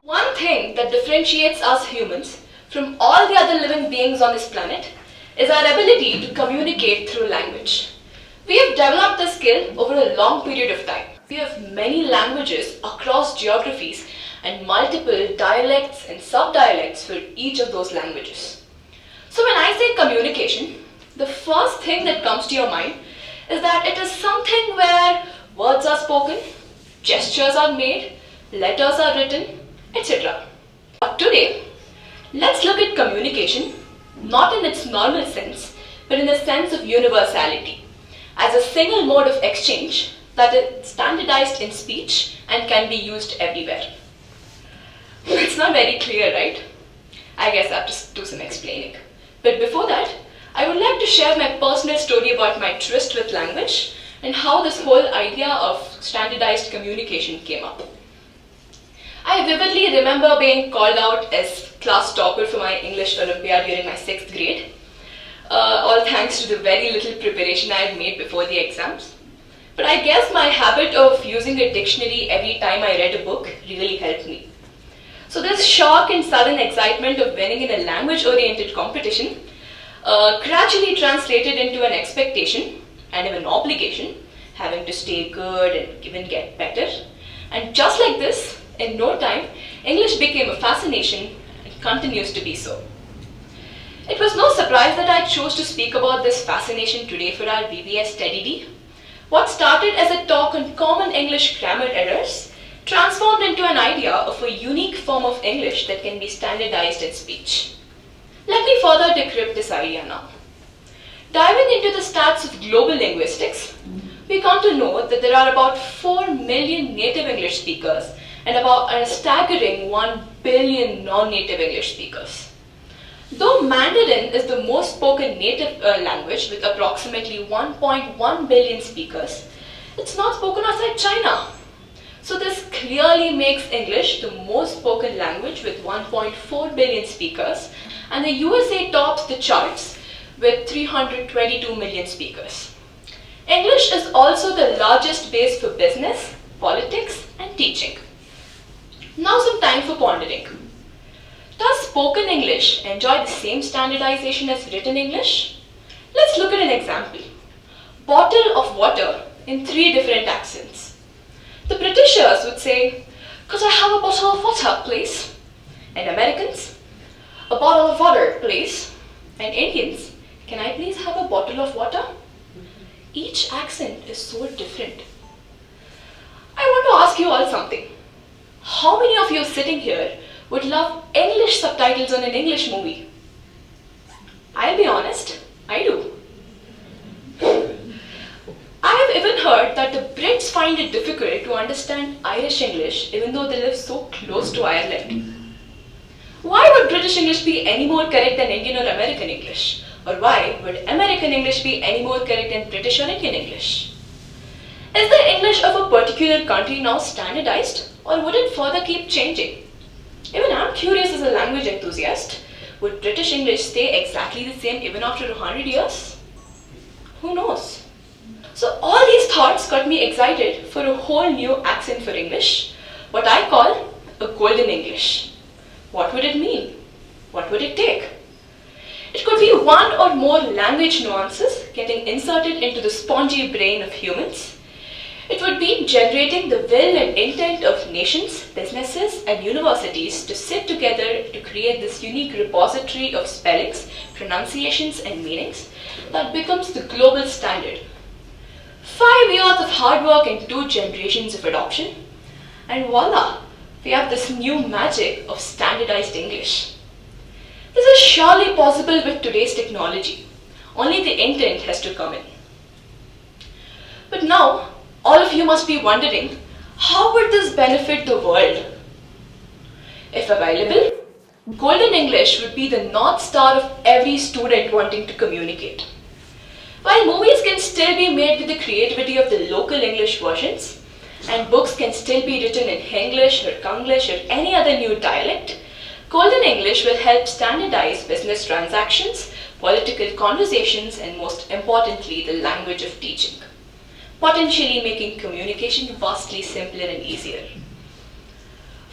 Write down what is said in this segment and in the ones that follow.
One thing that differentiates us humans from all the other living beings on this planet is our ability to communicate through language. We have developed this skill over a long period of time. We have many languages across geographies and multiple dialects and subdialects for each of those languages. So when I say communication, the first thing that comes to your mind is that it is something where words are spoken, gestures are made, letters are written, etc. But today, let's look at communication not in its normal sense, but in the sense of universality, as a single mode of exchange that is standardized in speech and can be used everywhere. It's not very clear, right? I guess I have to do some explaining. But before that, I would like to share my personal story about my tryst with language and how this whole idea of standardized communication came up. I vividly remember being called out as class topper for my English Olympiad during my 6th grade, all thanks to the very little preparation I had made before the exams. But I guess my habit of using a dictionary every time I read a book really helped me. So this shock and sudden excitement of winning in a language-oriented competition gradually translated into an expectation and even obligation, having to stay good and even get better. And just like this, in no time, English became a fascination and continues to be so. It was no surprise that I chose to speak about this fascination today for our VBS Steady D. What started as a talk on common English grammar errors transformed into an idea of a unique form of English that can be standardized in speech. Let me further decrypt this idea now. Diving into the stats of global linguistics, we come to know that there are about 4 million native English speakers and about a staggering 1 billion non-native English speakers. Though Mandarin is the most spoken native language with approximately 1.1 billion speakers, it's not spoken outside China. So this clearly makes English the most spoken language with 1.4 billion speakers, and the USA tops the charts with 322 million speakers. English is also the largest base for business, politics, and teaching. Now some time for pondering. Does spoken English enjoy the same standardization as written English? Let's look at an example. Bottle of water in 3 different accents. The Britishers would say, "Could I have a bottle of water, please?" And Americans, "A bottle of water, please." And Indians, "Can I please have a bottle of water?" Each accent is so different. I want to ask you all something. How many of you sitting here would love English subtitles on an English movie? I'll be honest, I do. I have even heard that the Brits find it difficult to understand Irish English even though they live so close to Ireland. Why would British English be any more correct than Indian or American English? Or why would American English be any more correct than British or Indian English? Is the English of a particular country now standardized, or would it further keep changing? Even I'm curious as a language enthusiast. Would British English stay exactly the same even after 100 years? Who knows? So all these thoughts got me excited for a whole new accent for English, what I call a golden English. What would it mean? What would it take? It could be one or more language nuances getting inserted into the spongy brain of humans. It would be generating the will and intent of nations, businesses, and universities to sit together to create this unique repository of spellings, pronunciations, and meanings that becomes the global standard. 5 years of hard work and 2 generations of adoption, and voila, we have this new magic of standardized English. This is surely possible with today's technology. Only the intent has to come in. But now, all of you must be wondering, how would this benefit the world? If available, Golden English would be the North Star of every student wanting to communicate. While movies can still be made with the creativity of the local English versions, and books can still be written in Hinglish or Konglish or any other new dialect, Golden English will help standardize business transactions, political conversations, and most importantly, the language of teaching, potentially making communication vastly simpler and easier.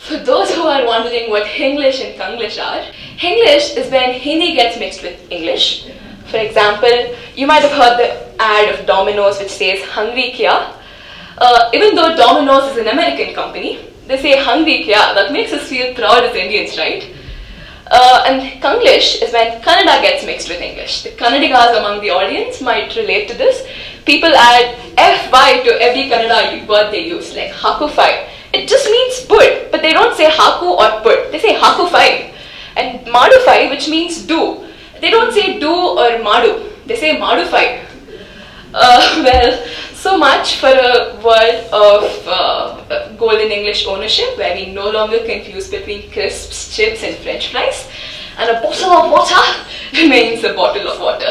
For those who are wondering what Hinglish and Kanglish are, Hinglish is when Hindi gets mixed with English. For example, you might have heard the ad of Domino's which says "Hungry kya?" Even though Domino's is an American company, they say "Hungry kya?" That makes us feel proud as Indians, right? And Kanglish is when Kannada gets mixed with English. The Kannadigas among the audience might relate to this. People add FY to every Kannada word they use, like Hakufai. It just means put, but they don't say Haku or put. They say Hakufai. And Madufai, which means do. They don't say do or Madu. They say Madufai. Well, so much for a world of golden English ownership, where we no longer confuse between crisps, chips and French fries, and a bottle of water remains a bottle of water.